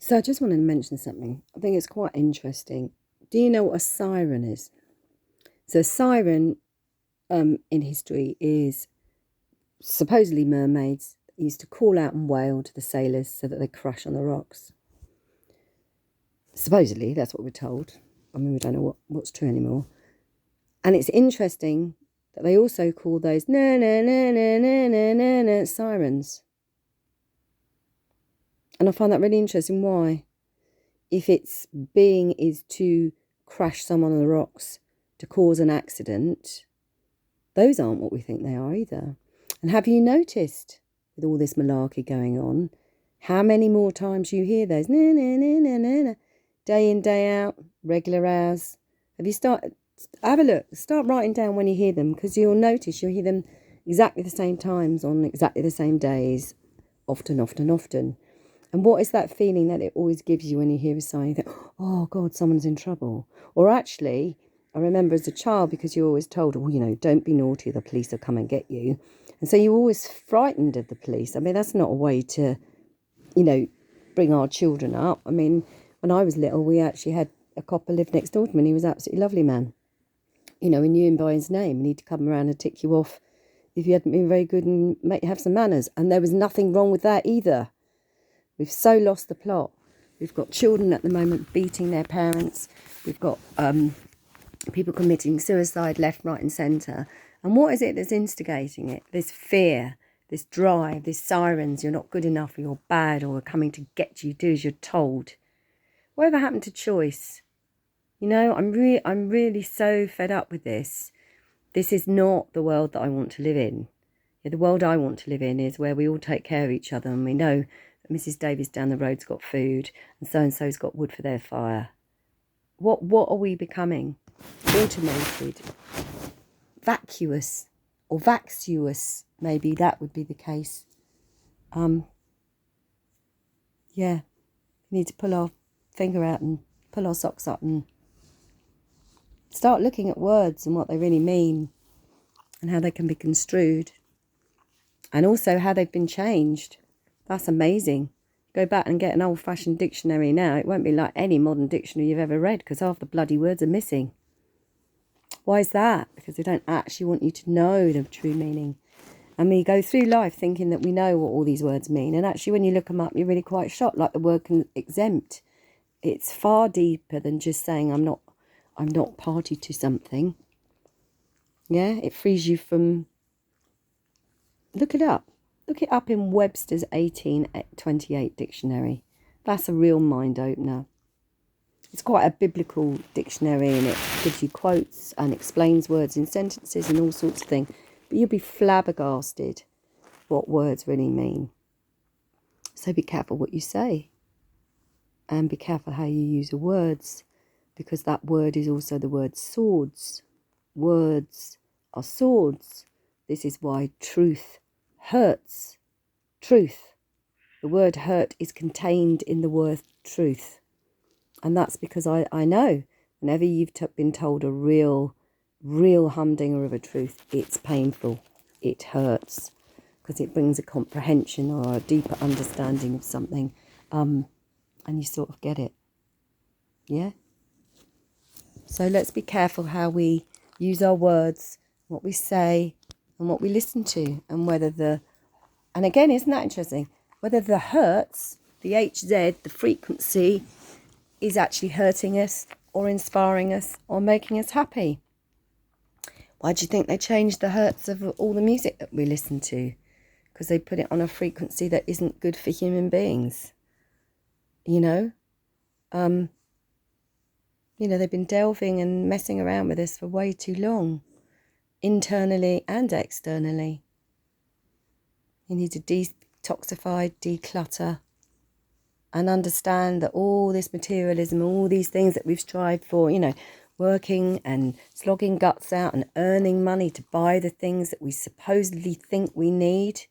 So I just wanted to mention something. I think it's quite interesting. Do you know what a siren is? So a siren in history is supposedly mermaids used to call out and wail to the sailors so that they crash on the rocks. Supposedly, that's what we're told. I mean, we don't know what's true anymore. And it's interesting that they also call those na na na na na na na na sirens. And I find that really interesting. Why? If its being is to crash someone on the rocks to cause an accident, those aren't what we think they are either. And have you noticed, with all this malarkey going on, how many more times you hear those na na na na na na, day in, day out, regular hours? Have a look, start writing down when you hear them, because you'll notice you'll hear them exactly the same times on exactly the same days, often. And what is that feeling that it always gives you when you hear a siren? You think, oh God, someone's in trouble. Or actually, I remember as a child, because you're always told, well, don't be naughty, the police will come and get you. And so you're always frightened of the police. I mean, that's not a way to, bring our children up. I mean, when I was little, we actually had a copper lived next door to me, and he was an absolutely lovely man. We knew him by his name, and he'd come around and tick you off if you hadn't been very good and make you have some manners. And there was nothing wrong with that either. We've so lost the plot. We've got children at the moment beating their parents. We've got people committing suicide left, right and centre. And what is it that's instigating it? This fear, this drive, this sirens, you're not good enough, or you're bad, or we're coming to get you, do as you're told. Whatever happened to choice? I'm really so fed up with this. This is not the world that I want to live in. The world I want to live in is where we all take care of each other, and we know that Mrs. Davis down the road's got food and so's got wood for their fire. What are we becoming? Automated, vacuous, or vacuous? Maybe that would be the case. We need to pull our finger out and pull our socks up and start looking at words and what they really mean and how they can be construed, and also how they've been changed. That's amazing. Go back and get an old-fashioned dictionary now. It won't be like any modern dictionary you've ever read, because half the bloody words are missing. Why is that? Because they don't actually want you to know the true meaning. And we go through life thinking that we know what all these words mean, and actually when you look them up, you're really quite shocked, like the word exempt. It's far deeper than just saying I'm not party to something. Yeah, it frees you from... Look it up. Look it up in Webster's 1828 dictionary. That's a real mind opener. It's quite a biblical dictionary, and it gives you quotes and explains words in sentences and all sorts of things. But you'll be flabbergasted what words really mean. So be careful what you say. And be careful how you use your words, because that word is also the word swords. Words are swords. This is why truth hurts. Truth. The word hurt is contained in the word truth. And that's because I know whenever you've been told a real humdinger of a truth, it's painful. It hurts because it brings a comprehension or a deeper understanding of something. And you sort of get it. Yeah? So let's be careful how we use our words, what we say, and what we listen to, and and again, isn't that interesting? Whether the hertz, the HZ, the frequency, is actually hurting us or inspiring us or making us happy. Why do you think they changed the hertz of all the music that we listen to? Because they put it on a frequency that isn't good for human beings. They've been delving and messing around with us for way too long, internally and externally. You need to detoxify, declutter, and understand that all this materialism, all these things that we've strived for, working and slogging guts out and earning money to buy the things that we supposedly think we need.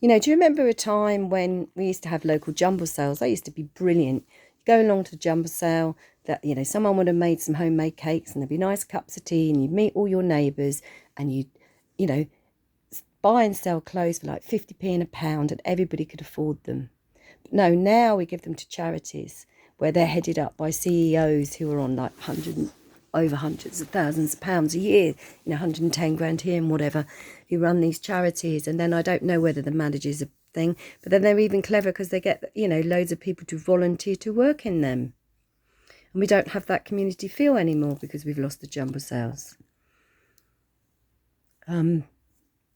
Do you remember a time when we used to have local jumble sales? They used to be brilliant. You go along to the jumble sale, that someone would have made some homemade cakes, and there'd be nice cups of tea, and you'd meet all your neighbours, and you'd buy and sell clothes for like 50p in a pound, and everybody could afford them. No, now we give them to charities where they're headed up by CEOs who are on like over hundreds of thousands of pounds a year, 110 grand here and whatever, who run these charities. And then I don't know whether the managers are thing, but then they're even clever because they get, loads of people to volunteer to work in them. And we don't have that community feel anymore because we've lost the jumble sales. In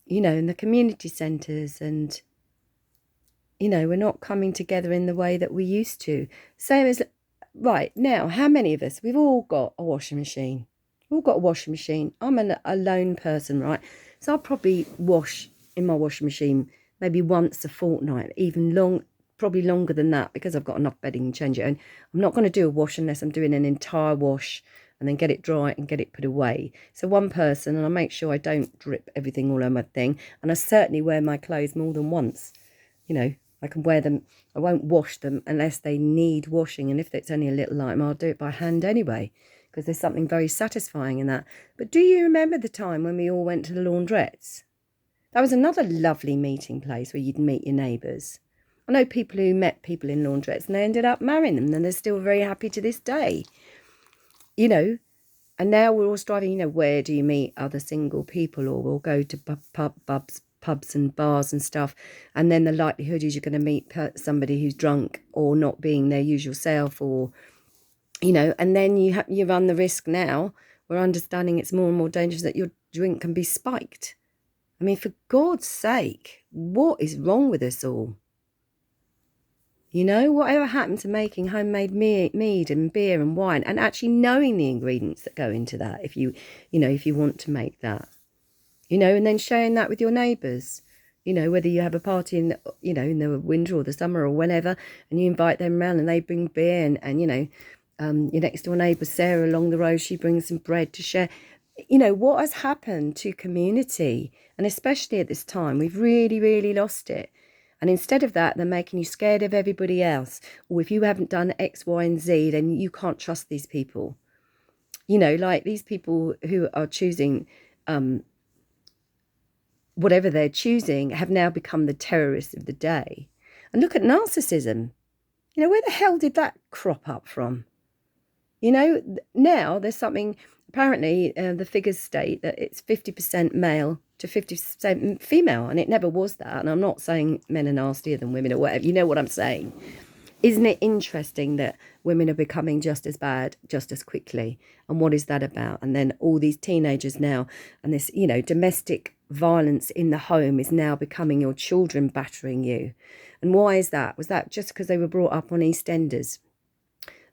the community centres, and we're not coming together in the way that we used to. Same as, right, now, how many of us, we've all got a washing machine. We've all got a washing machine. I'm a lone person, right? So I'll probably wash in my washing machine maybe once a fortnight, probably longer than that, because I've got enough bedding and change it. And I'm not going to do a wash unless I'm doing an entire wash and then get it dry and get it put away. So one person, and I make sure I don't drip everything all over my thing. And I certainly wear my clothes more than once. I can wear them. I won't wash them unless they need washing. And if it's only a little item, I'll do it by hand anyway, because there's something very satisfying in that. But do you remember the time when we all went to the laundrettes? That was another lovely meeting place where you'd meet your neighbours. I know people who met people in laundrettes and they ended up marrying them, and they're still very happy to this day. And now we're all striving, where do you meet other single people? Or we'll go to pubs and bars and stuff, and then the likelihood is you're going to meet somebody who's drunk or not being their usual self, or and then you run the risk now. We're understanding it's more and more dangerous that your drink can be spiked. I mean, for God's sake, what is wrong with us all? Whatever happened to making homemade mead and beer and wine, and actually knowing the ingredients that go into that, if you want to make that, and then sharing that with your neighbours, whether you have a party in the winter or the summer or whenever, and you invite them around and they bring beer, and your next door neighbour Sarah along the road, she brings some bread to share. What has happened to community, and especially at this time, we've really, really lost it. And instead of that, they're making you scared of everybody else. Or if you haven't done X, Y, and Z, then you can't trust these people. Like these people who are choosing whatever they're choosing have now become the terrorists of the day. And look at narcissism. Where the hell did that crop up from? Now there's something, apparently the figures state that it's 50% male to 50% female, and it never was that. And I'm not saying men are nastier than women or whatever, you know what I'm saying. Isn't it interesting that women are becoming just as bad just as quickly? And what is that about? And then all these teenagers now, and this, domestic violence in the home is now becoming your children battering you. And why is that? Was that just because they were brought up on EastEnders?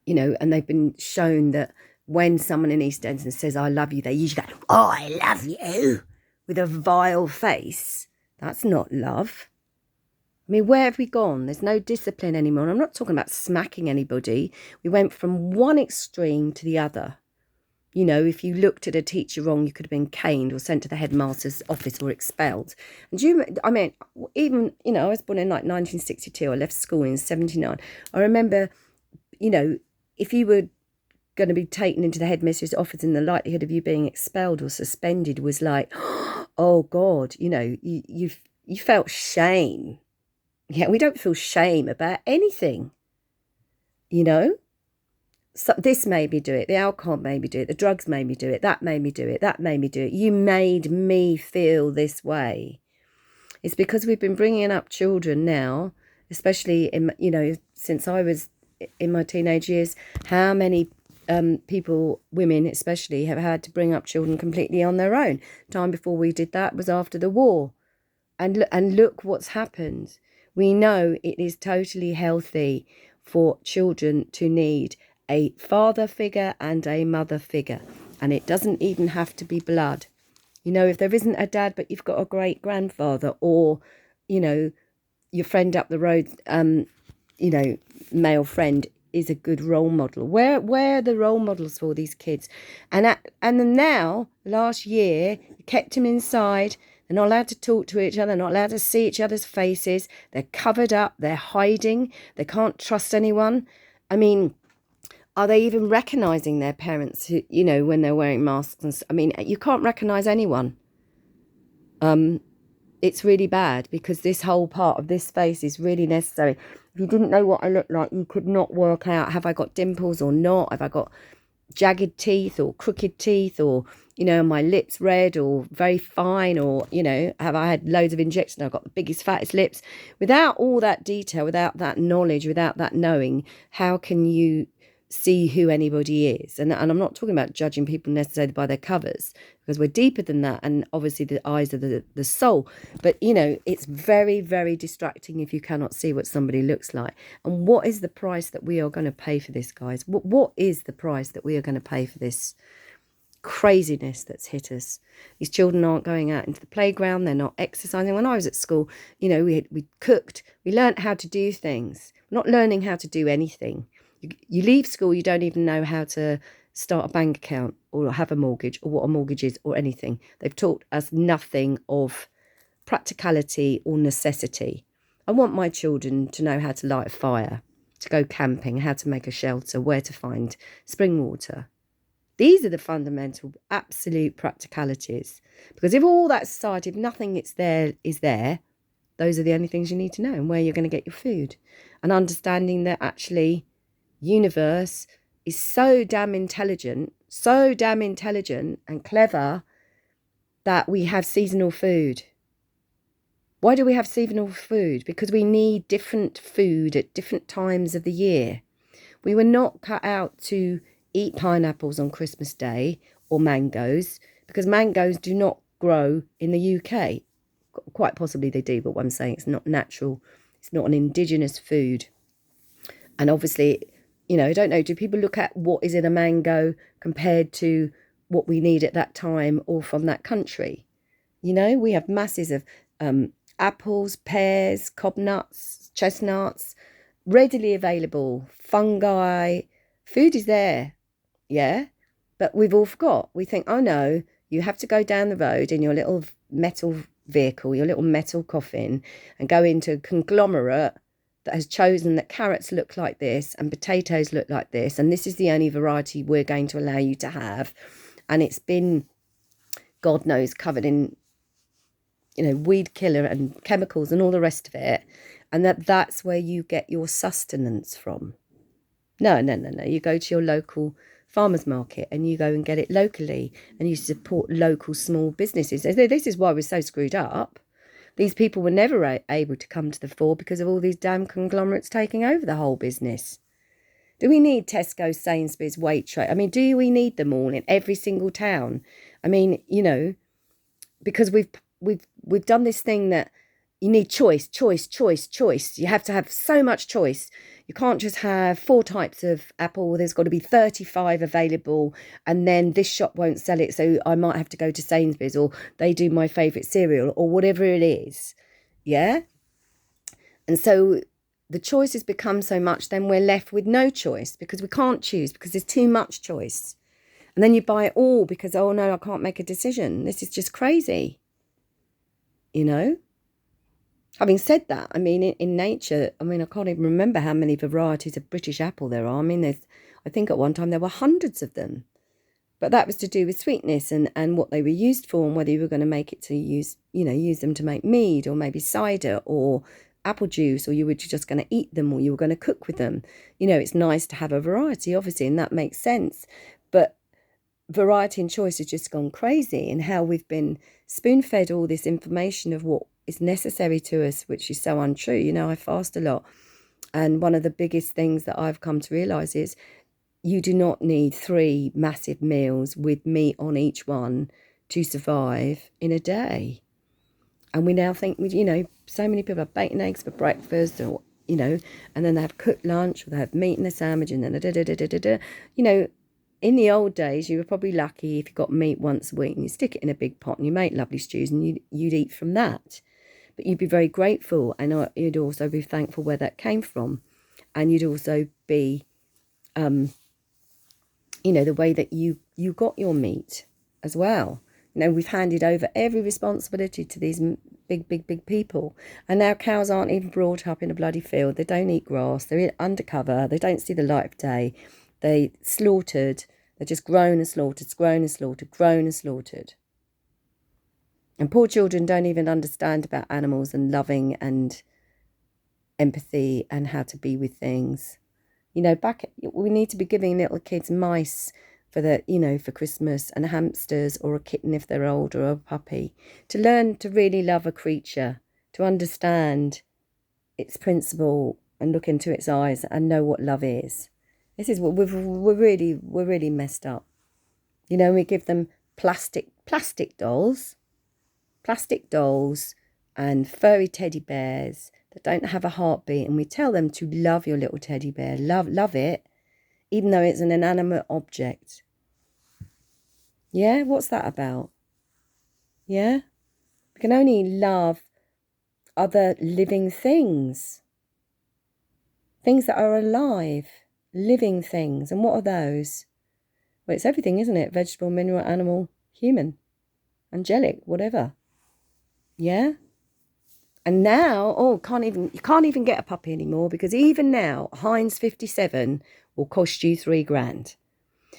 And they've been shown that when someone in EastEnders says, I love you, they usually go, oh, I love you, with a vile face. That's not love. I mean, where have we gone? There's no discipline anymore. And I'm not talking about smacking anybody. We went from one extreme to the other. If you looked at a teacher wrong, you could have been caned or sent to the headmaster's office or expelled. And even, I was born in like 1962. I left school in 1979. I remember, if you were going to be taken into the headmistress' office, and the likelihood of you being expelled or suspended was like, oh God, you felt shame. Yeah, we don't feel shame about anything, So this made me do it, the alcohol made me do it, the drugs made me do it, that made me do it, that made me do it. You made me feel this way. It's because we've been bringing up children now, especially since I was in my teenage years, how many people, women especially, have had to bring up children completely on their own. Time before we did that was after the war. And look what's happened. We know it is totally healthy for children to need a father figure and a mother figure. And it doesn't even have to be blood. If there isn't a dad, but you've got a great grandfather, or, your friend up the road, male friend is a good role model. Where are the role models for these kids? And then now, last year, you kept them inside. They're not allowed to talk to each other. They're not allowed to see each other's faces. They're covered up. They're hiding. They can't trust anyone. I mean, are they even recognising their parents, who, when they're wearing masks? You can't recognise anyone. It's really bad, because this whole part of this face is really necessary. If you didn't know what I looked like, you could not work out, have I got dimples or not? Have I got jagged teeth or crooked teeth, or, you know, my lips red or very fine, or, you know, have I had loads of injections? I've got the biggest, fattest lips. Without all that detail, without that knowledge, without that knowing, how can you see who anybody is? And I'm not talking about judging people necessarily by their covers, because we're deeper than that, and obviously the eyes are the soul. But, you know, it's very, very distracting if you cannot see what somebody looks like. And what is the price that we are going to pay for this, guys? What is the price that we are going to pay for this craziness that's hit us? These children aren't going out into the playground, they're not exercising. When I was at school, you know, we cooked, we learnt how to do things. We're not learning how to do anything. You leave school, you don't even know how to start a bank account or have a mortgage or what a mortgage is or anything. They've taught us nothing of practicality or necessity. I want my children to know how to light a fire, to go camping, how to make a shelter, where to find spring water. These are the fundamental, absolute practicalities. Because if all that society, if nothing is there, those are the only things you need to know, and where you're going to get your food. And understanding that actually universe is so damn intelligent and clever that we have seasonal food. Why do we have seasonal food? Because we need different food at different times of the year. We were not cut out to eat pineapples on Christmas Day or mangoes, because mangoes do not grow in the UK. Quite possibly they do, but what I'm saying, it's not natural. It's not an indigenous food. And obviously, you know, I don't know, do people look at what is in a mango compared to what we need at that time or from that country? You know, we have masses of apples, pears, cob nuts, chestnuts, readily available, fungi. Food is there, yeah? But we've all forgot. We think, oh no, you have to go down the road in your little metal vehicle, your little metal coffin, and go into a conglomerate that has chosen that carrots look like this and potatoes look like this, and this is the only variety we're going to allow you to have. And it's been, God knows, covered in, you know, weed killer and chemicals and all the rest of it. And that's where you get your sustenance from. No. You go to your local farmer's market and you go and get it locally, and you support local small businesses. This is why we're so screwed up. These people were never able to come to the fore because of all these damn conglomerates taking over the whole business. Do we need Tesco, Sainsbury's, Waitrose? I mean, do we need them all in every single town? I mean, you know, because we've done this thing that you need choice. You have to have so much choice. You can't just have 4 types of apple. There's got to be 35 available, and then this shop won't sell it, so I might have to go to Sainsbury's, or they do my favourite cereal, or whatever it is. Yeah? And so the choices become so much, then we're left with no choice, because we can't choose, because there's too much choice. And then you buy it all because, oh no, I can't make a decision. This is just crazy. You know? Having said that, I mean, in nature, I mean, I can't even remember how many varieties of British apple there are. I mean, I think at one time there were hundreds of them. But that was to do with sweetness and what they were used for, and whether you were going to make it to use them to make mead, or maybe cider or apple juice, or you were just going to eat them, or you were going to cook with them. You know, it's nice to have a variety, obviously, and that makes sense. But variety and choice has just gone crazy, and how we've been spoon-fed all this information of what is necessary to us, which is so untrue. You know, I fast a lot, and one of the biggest things that I've come to realise is you do not need 3 massive meals with meat on each one to survive in a day. And we now think, you know, so many people have bacon eggs for breakfast, or, you know, and then they have cooked lunch, or they have meat in the sandwich, and then you know, in the old days, you were probably lucky if you got meat once a week, and you stick it in a big pot and you make lovely stews, and you'd eat from that. But you'd be very grateful, and you'd also be thankful where that came from. And you'd also be, you know, the way that you got your meat as well. You know, we've handed over every responsibility to these big people. And now cows aren't even brought up in a bloody field. They don't eat grass. They're undercover. They don't see the light of day. They slaughtered. They're just grown and slaughtered. And poor children don't even understand about animals and loving and empathy and how to be with things. You know, we need to be giving little kids mice for for Christmas, and hamsters, or a kitten if they're older, or a puppy, to learn to really love a creature, to understand its principle and look into its eyes and know what love is. This is what we're really messed up. You know, we give them plastic dolls and furry teddy bears that don't have a heartbeat, and we tell them to love your little teddy bear, love it, even though it's an inanimate object. Yeah, what's that about? Yeah, we can only love other living things that are alive, living things. And what are those? Well, it's everything, isn't it? Vegetable, mineral, animal, human, angelic, whatever. Yeah. And now, you can't even get a puppy anymore, because even now, Heinz 57 will cost you $3,000,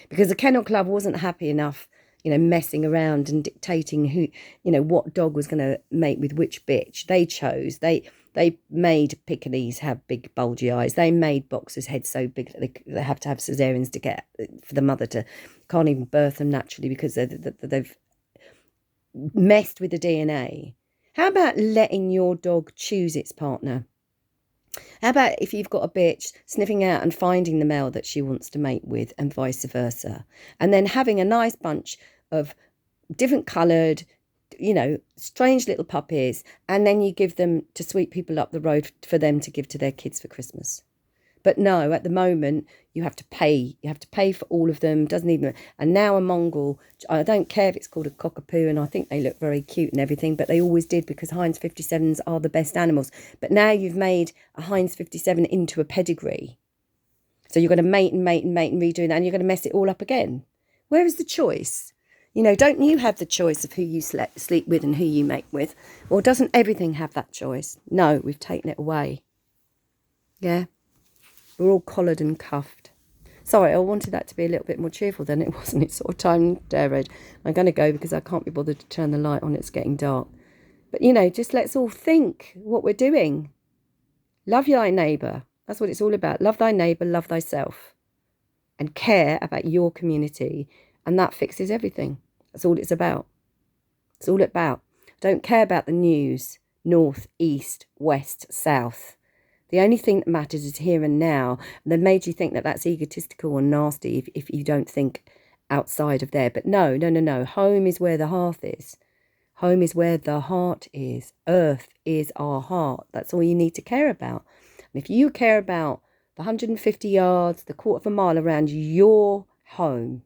because the Kennel Club wasn't happy enough, messing around and dictating who, what dog was going to mate with which bitch. They chose. They made Pekingese have big bulgy eyes. They made boxers' heads so big that they have to have cesareans to get, for the mother to, can't even birth them naturally, because they've messed with the DNA. How about letting your dog choose its partner? How about if you've got a bitch, sniffing out and finding the male that she wants to mate with, and vice versa, and then having a nice bunch of different coloured, strange little puppies, and then you give them to sweet people up the road for them to give to their kids for Christmas. But no, at the moment, you have to pay. You have to pay for all of them. And now a Mongol, I don't care if it's called a cockapoo, and I think they look very cute and everything, but they always did, because Heinz 57s are the best animals. But now you've made a Heinz 57 into a pedigree. So you're going to mate and redo that, and you're going to mess it all up again. Where is the choice? Don't you have the choice of who you sleep with and who you mate with? Or doesn't everything have that choice? No, we've taken it away. Yeah. We're all collared and cuffed. Sorry, I wanted that to be a little bit more cheerful than it wasn't. It's sort of time red. I'm going to go because I can't be bothered to turn the light on. It's getting dark. But, just let's all think what we're doing. Love thy neighbour. That's what it's all about. Love thy neighbour, love thyself. And care about your community. And that fixes everything. That's all it's about. It's all about. Don't care about the news. North, east, west, south. The only thing that matters is here and now. And they've made you think that that's egotistical or nasty if you don't think outside of there. But no. Home is where the hearth is. Home is where the heart is. Earth is our heart. That's all you need to care about. And if you care about the 150 yards, the quarter of a mile around your home,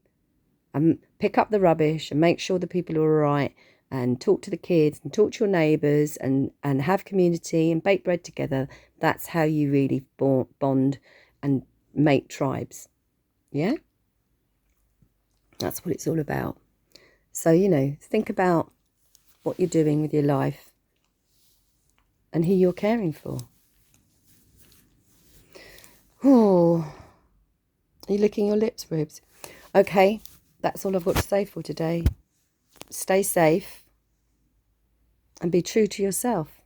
and pick up the rubbish and make sure the people are all right, and talk to the kids and talk to your neighbours and have community and bake bread together, that's how you really bond and make tribes. Yeah? That's what it's all about. So, think about what you're doing with your life and who you're caring for. Oh, are you licking your lips, Ribs? Okay, that's all I've got to say for today. Stay safe and be true to yourself.